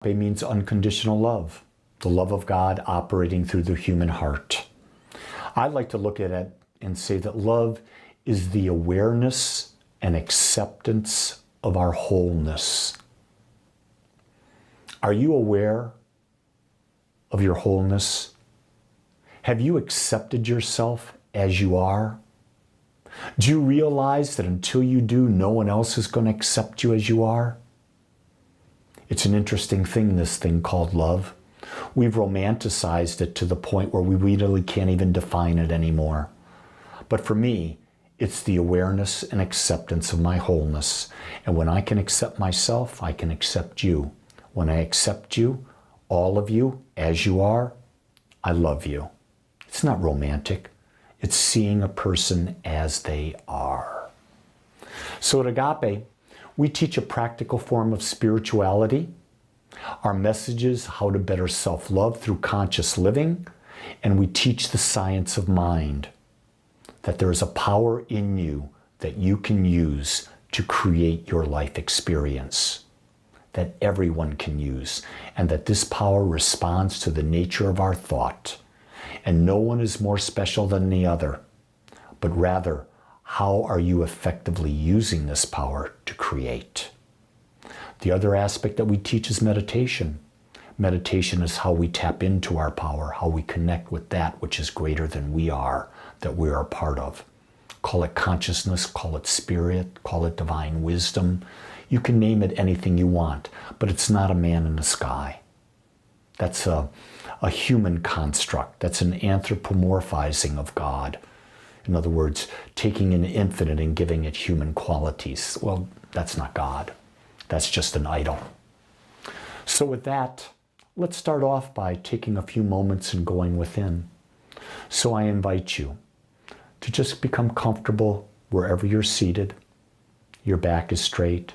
Agape means unconditional love, the love of God operating through the human heart. I like to look at it and say that love is the awareness and acceptance of our wholeness. Are you aware of your wholeness? Have you accepted yourself as you are? Do you realize that until you do, no one else is going to accept you as you are? It's an interesting thing, this thing called love. We've romanticized it to the point where we really can't even define it anymore. But for me, it's the awareness and acceptance of my wholeness. And when I can accept myself, I can accept you. When I accept you, all of you, as you are, I love you. It's not romantic. It's seeing a person as they are. So at Agape, we teach a practical form of spirituality. Our message is how to better self-love through conscious living, and we teach the science of mind, that there is a power in you that you can use to create your life experience, that everyone can use, and that this power responds to the nature of our thought. And no one is more special than the other, but rather, how are you effectively using this power to create? The other aspect that we teach is meditation. Meditation is how we tap into our power, how we connect with that which is greater than we are, that we are a part of. Call it consciousness, call it spirit, call it divine wisdom. You can name it anything you want, but it's not a man in the sky. That's a human construct. That's an anthropomorphizing of God. In other words, taking an infinite and giving it human qualities. Well, that's not God. That's just an idol. So with that, let's start off by taking a few moments and going within. So I invite you to just become comfortable wherever you're seated. Your back is straight.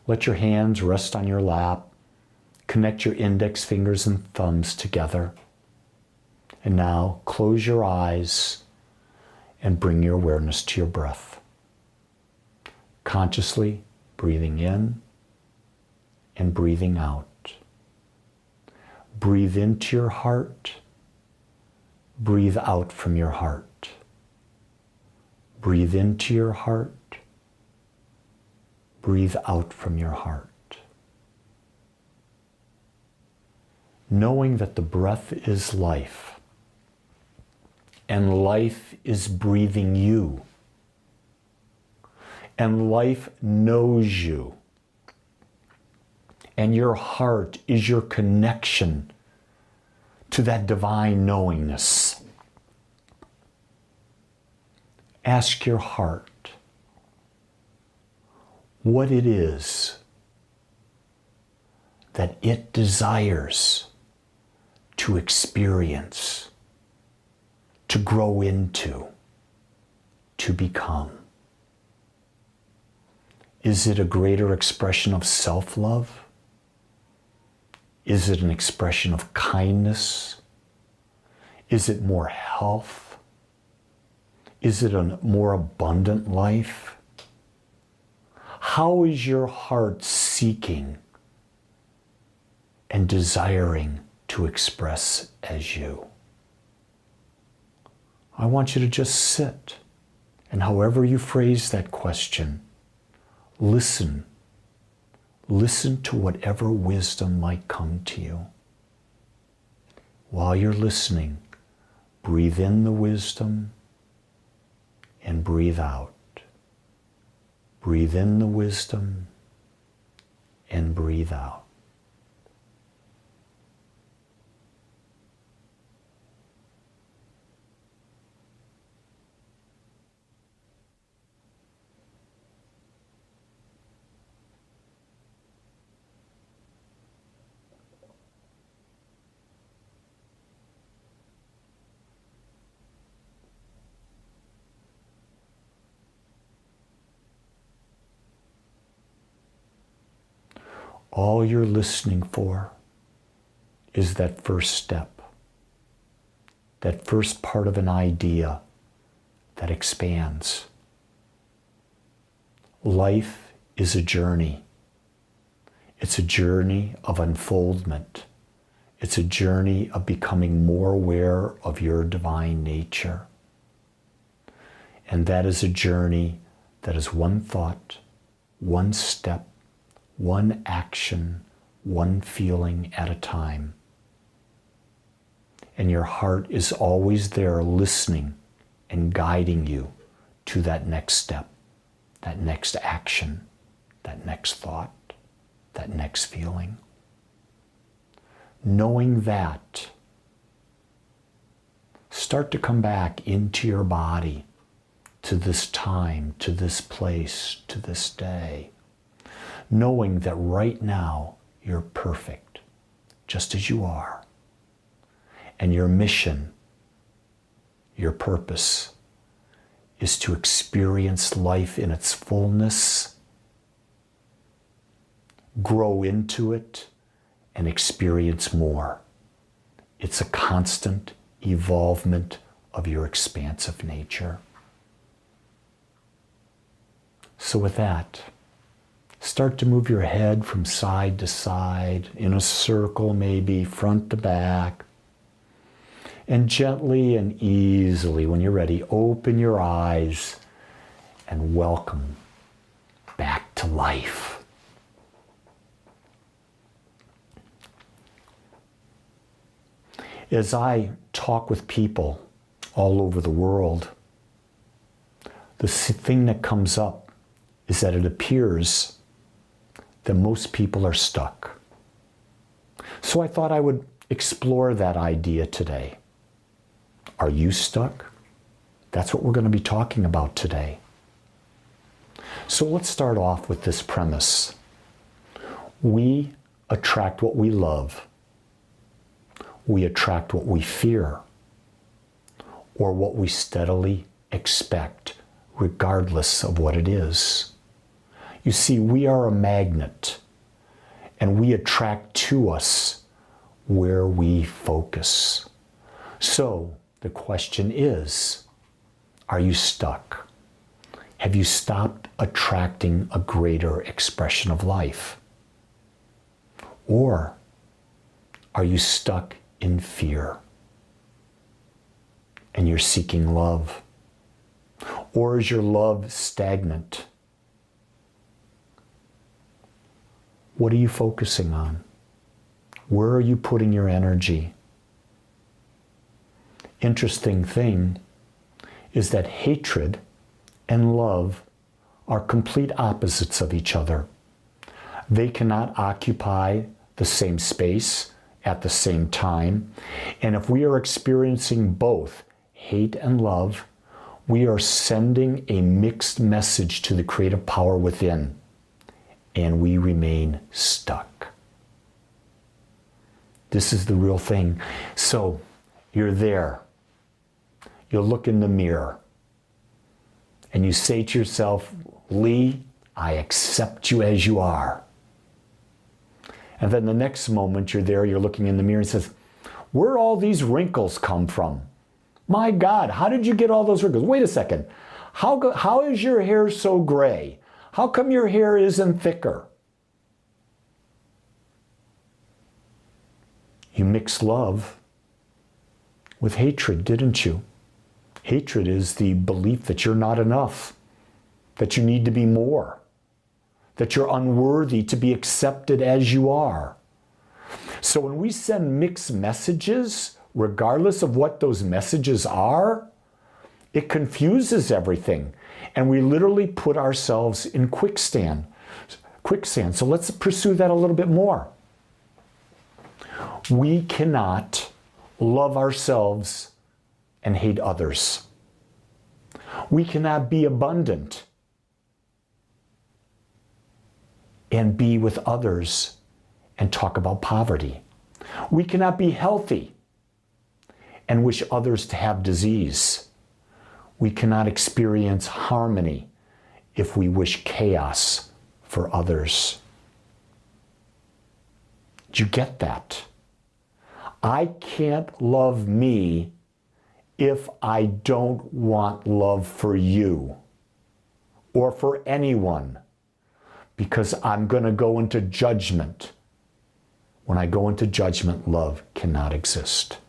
Let your hands rest on your lap. Connect your index fingers and thumbs together. And now close your eyes and bring your awareness to your breath. Consciously breathing in and breathing out. Breathe into your heart. Breathe out from your heart. Breathe into your heart. Breathe out from your heart. Knowing that the breath is life, and life is breathing you, and life knows you, and your heart is your connection to that divine knowingness. Ask your heart what it is that it desires to experience, to grow into, to become. Is it a greater expression of self-love? Is it an expression of kindness? Is it more health? Is it a more abundant life? How is your heart seeking and desiring to express as you? I want you to just sit, and however you phrase that question, listen. Listen to whatever wisdom might come to you. While you're listening, breathe in the wisdom and breathe out. Breathe in the wisdom and breathe out. All you're listening for is that first step, that first part of an idea that expands. Life is a journey. It's a journey of unfoldment. It's a journey of becoming more aware of your divine nature. And that is a journey that is one thought, one step, one action, one feeling at a time. And your heart is always there listening and guiding you to that next step, that next action, that next thought, that next feeling. Knowing that, start to come back into your body, to this time, to this place, to this day, knowing that right now you're perfect, just as you are. And your mission, your purpose, is to experience life in its fullness, grow into it, and experience more. It's a constant evolvement of your expansive nature. So with that, start to move your head from side to side, in a circle maybe, front to back. And gently and easily, when you're ready, open your eyes and welcome back to life. As I talk with people all over the world, the thing that comes up is that it appears that most people are stuck. So I thought I would explore that idea today. Are you stuck? That's what we're going to be talking about today. So let's start off with this premise. We attract what we love. We attract what we fear, or what we steadily expect, regardless of what it is. You see, we are a magnet, and we attract to us where we focus. So the question is, are you stuck? Have you stopped attracting a greater expression of life? Or are you stuck in fear and you're seeking love? Or is your love stagnant? What are you focusing on? Where are you putting your energy? Interesting thing is that hatred and love are complete opposites of each other. They cannot occupy the same space at the same time. And if we are experiencing both hate and love, we are sending a mixed message to the creative power within, and we remain stuck. This is the real thing. So you're there. You look in the mirror and you say to yourself, Lee, I accept you as you are. And then the next moment you're there, you're looking in the mirror and says, where all these wrinkles come from? My God, how did you get all those wrinkles? Wait a second. How is your hair so gray? How come your hair isn't thicker? You mixed love with hatred, didn't you? Hatred is the belief that you're not enough, that you need to be more, that you're unworthy to be accepted as you are. So when we send mixed messages, regardless of what those messages are, it confuses everything. And we literally put ourselves in quicksand. So let's pursue that a little bit more. We cannot love ourselves and hate others. We cannot be abundant and be with others and talk about poverty. We cannot be healthy and wish others to have disease. We cannot experience harmony if we wish chaos for others. Do you get that? I can't love me if I don't want love for you or for anyone. because I'm going to go into judgment. When I go into judgment, love cannot exist.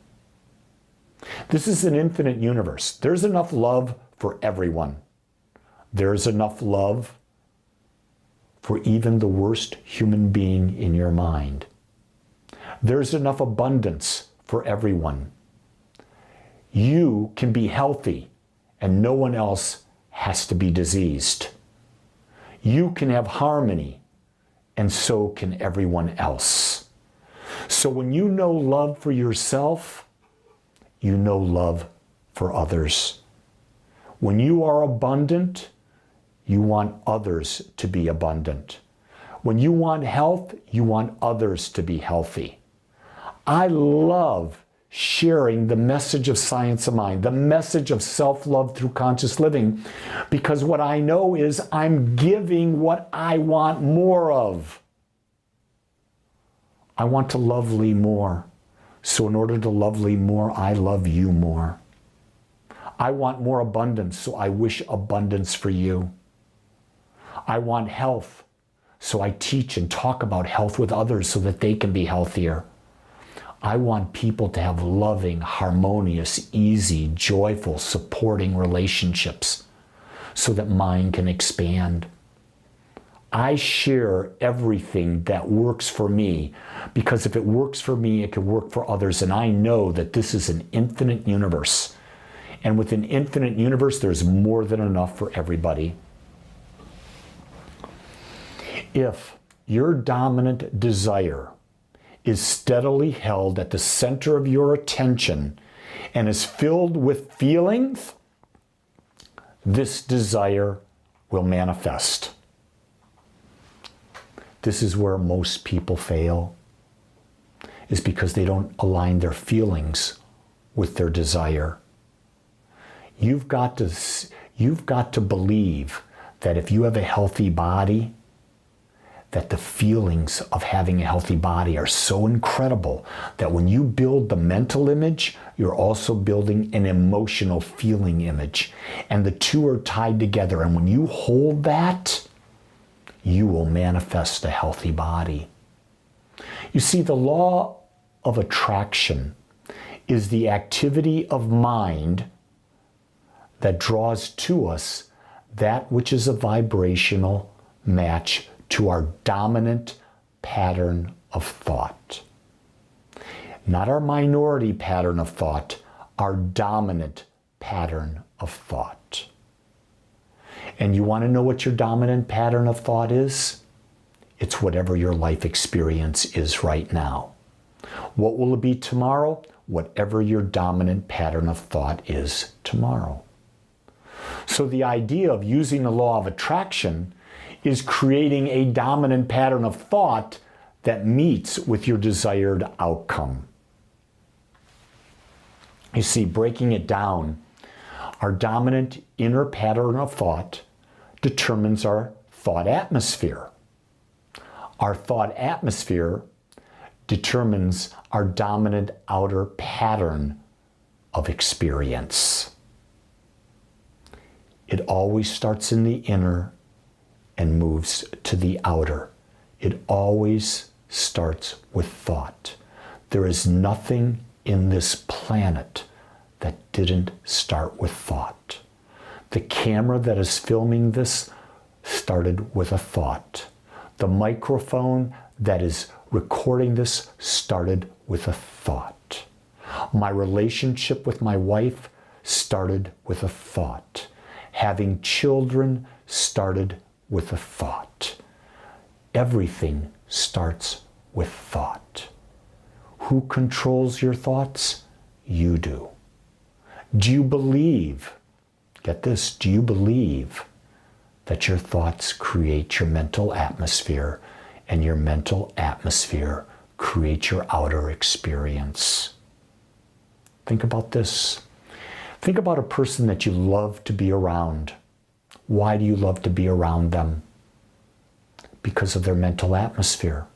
This is an infinite universe. There's enough love for everyone. There's enough love for even the worst human being in your mind. There's enough abundance for everyone. You can be healthy and no one else has to be diseased. You can have harmony and so can everyone else. So when you know love for yourself, you know love for others. When you are abundant, you want others to be abundant. When you want health, you want others to be healthy. I love sharing the message of Science of Mind, the message of self-love through conscious living, because what I know is I'm giving what I want more of. I want to love Lee more. So in order to love Lee more, I love you more. I want more abundance, so I wish abundance for you. I want health, so I teach and talk about health with others so that they can be healthier. I want people to have loving, harmonious, easy, joyful, supporting relationships so that mine can expand. I share everything that works for me because if it works for me, it can work for others. And I know that this is an infinite universe. And with an infinite universe, there's more than enough for everybody. If your dominant desire is steadily held at the center of your attention and is filled with feelings, this desire will manifest. This is where most people fail, is because they don't align their feelings with their desire. You've got to believe that if you have a healthy body, that the feelings of having a healthy body are so incredible that when you build the mental image, you're also building an emotional feeling image. And the two are tied together. And when you hold that, you will manifest a healthy body. You see, the law of attraction is the activity of mind that draws to us that which is a vibrational match to our dominant pattern of thought. Not our minority pattern of thought, our dominant pattern of thought. And you want to know what your dominant pattern of thought is? It's whatever your life experience is right now. What will it be tomorrow? Whatever your dominant pattern of thought is tomorrow. So the idea of using the law of attraction is creating a dominant pattern of thought that meets with your desired outcome. You see, breaking it down, our dominant inner pattern of thought determines our thought atmosphere. Our thought atmosphere determines our dominant outer pattern of experience. It always starts in the inner and moves to the outer. It always starts with thought. There is nothing in this planet that didn't start with thought. The camera that is filming this started with a thought. The microphone that is recording this started with a thought. My relationship with my wife started with a thought. Having children started with a thought. Everything starts with thought. Who controls your thoughts? You do. Do you believe, get this, do you believe that your thoughts create your mental atmosphere and your mental atmosphere creates your outer experience? Think about this. Think about a person that you love to be around. Why do you love to be around them? Because of their mental atmosphere.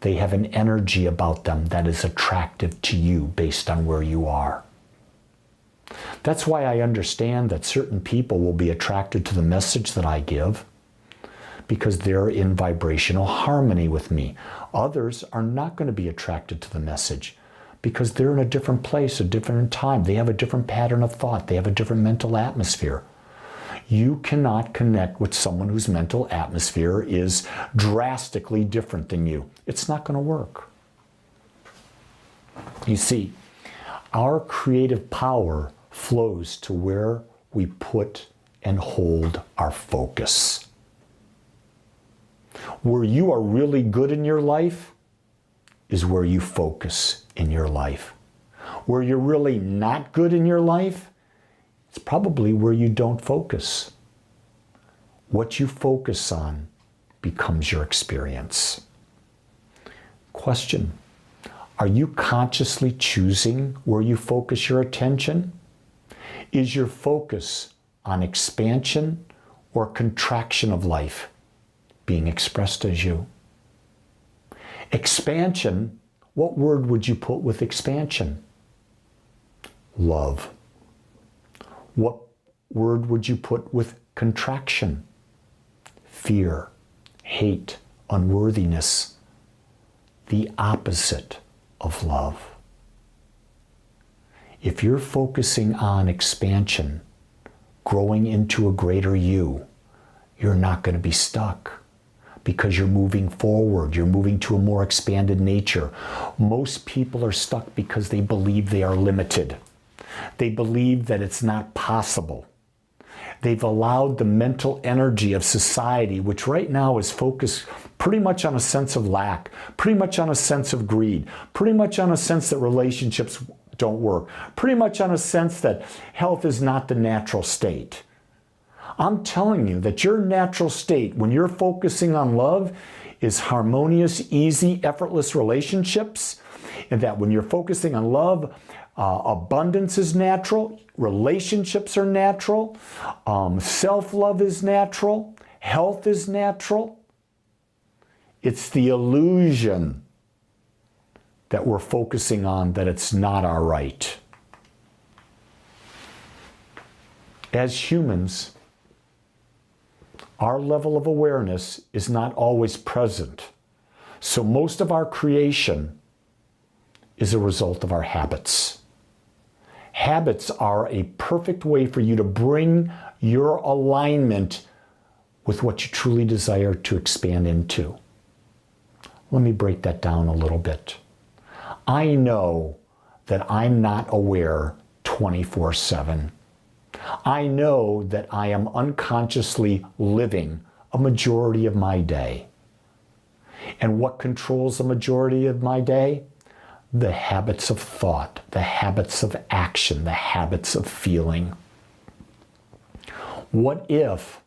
They have an energy about them that is attractive to you based on where you are. That's why I understand that certain people will be attracted to the message that I give, because they're in vibrational harmony with me. Others are not going to be attracted to the message because they're in a different place, a different time. They have a different pattern of thought. They have a different mental atmosphere. You cannot connect with someone whose mental atmosphere is drastically different than you. It's not going to work. You see, our creative power flows to where we put and hold our focus. Where you are really good in your life is where you focus in your life. Where you're really not good in your life, it's probably where you don't focus. What you focus on becomes your experience. Question: are you consciously choosing where you focus your attention? Is your focus on expansion or contraction of life being expressed as you? Expansion, what word would you put with expansion? Love. What word would you put with contraction? Fear, hate, unworthiness. The opposite of love. If you're focusing on expansion, growing into a greater you, you're not going to be stuck because you're moving forward. You're moving to a more expanded nature. Most people are stuck because they believe they are limited. They believe that it's not possible. They've allowed the mental energy of society, which right now is focused pretty much on a sense of lack, pretty much on a sense of greed, pretty much on a sense that relationships don't work, pretty much on a sense that health is not the natural state. I'm telling you that your natural state, when you're focusing on love, is harmonious, easy, effortless relationships, and that when you're focusing on love, abundance is natural, relationships are natural, self-love is natural, health is natural. It's the illusion that we're focusing on that it's not our right. As humans, our level of awareness is not always present. So most of our creation is a result of our habits. Habits are a perfect way for you to bring your alignment with what you truly desire to expand into. Let me break that down a little bit. I know that I'm not aware 24/7. I know that I am unconsciously living a majority of my day. And what controls the majority of my day? The habits of thought, the habits of action, the habits of feeling. What if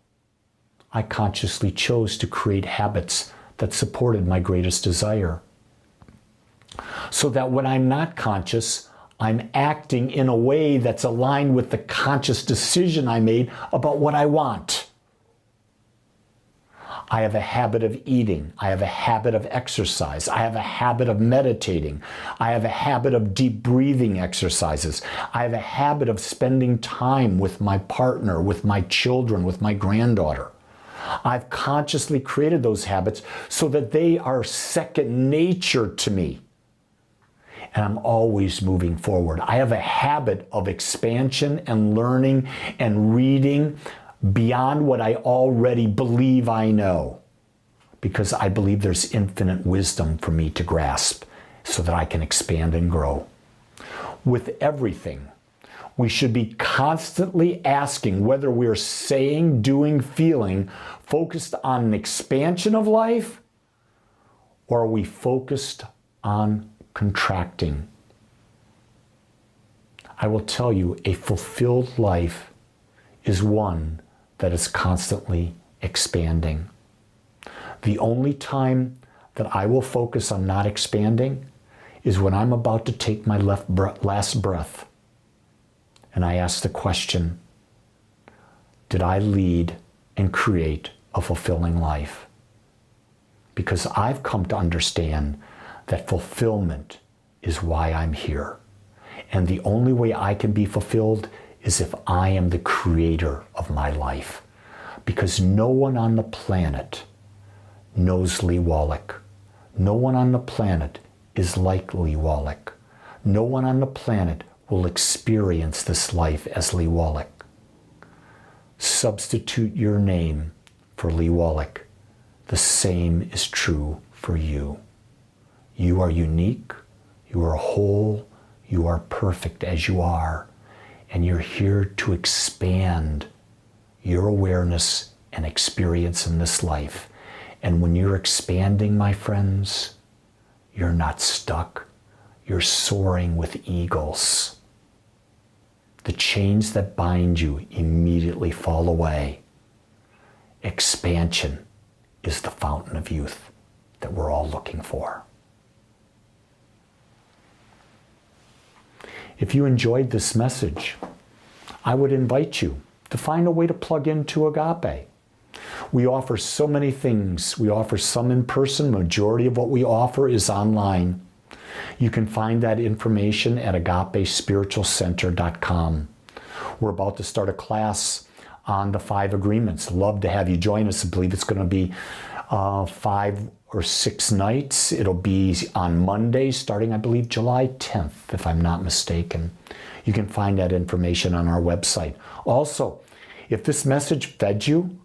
I consciously chose to create habits that supported my greatest desire? So that when I'm not conscious, I'm acting in a way that's aligned with the conscious decision I made about what I want. I have a habit of eating. I have a habit of exercise. I have a habit of meditating. I have a habit of deep breathing exercises. I have a habit of spending time with my partner, with my children, with my granddaughter. I've consciously created those habits so that they are second nature to me. And I'm always moving forward. I have a habit of expansion and learning and reading beyond what I already believe I know, because I believe there's infinite wisdom for me to grasp so that I can expand and grow. With everything, we should be constantly asking whether we're saying, doing, feeling focused on an expansion of life, or are we focused on contracting? I will tell you, a fulfilled life is one that is constantly expanding. The only time that I will focus on not expanding is when I'm about to take my last breath. And I ask the question, did I lead and create a fulfilling life? Because I've come to understand that fulfillment is why I'm here. And the only way I can be fulfilled is if I am the creator of my life. Because no one on the planet knows Lee Wallach. No one on the planet is like Lee Wallach. No one on the planet will experience this life as Lee Wallach. Substitute your name for Lee Wallach. The same is true for you. You are unique, you are whole, you are perfect as you are, and you're here to expand your awareness and experience in this life. And when you're expanding, my friends, you're not stuck. You're soaring with eagles. The chains that bind you immediately fall away. Expansion is the fountain of youth that we're all looking for. If you enjoyed this message, I would invite you to find a way to plug into Agape. We offer so many things. We offer some in person. Majority of what we offer is online. You can find that information at agapespiritualcenter.com. We're about to start a class on the 5 agreements. Love to have you join us. I believe it's going to be 5 or 6 nights. It'll be on Monday, starting, I believe, July 10th, if I'm not mistaken. You can find that information on our website. Also, if this message fed you,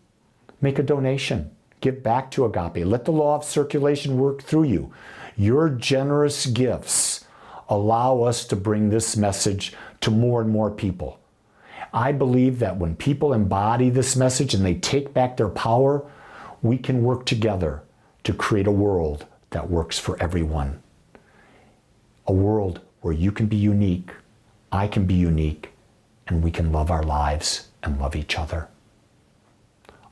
make a donation. Give back to Agape. Let the law of circulation work through you. Your generous gifts allow us to bring this message to more and more people. I believe that when people embody this message and they take back their power, we can work together to create a world that works for everyone. A world where you can be unique, I can be unique, and we can love our lives and love each other.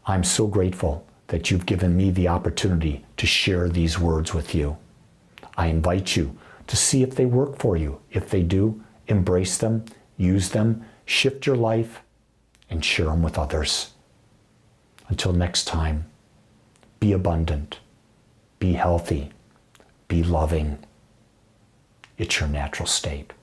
I'm so grateful that you've given me the opportunity to share these words with you. I invite you to see if they work for you. If they do, embrace them, use them, shift your life, and share them with others. Until next time, be abundant, be healthy, be loving. It's your natural state.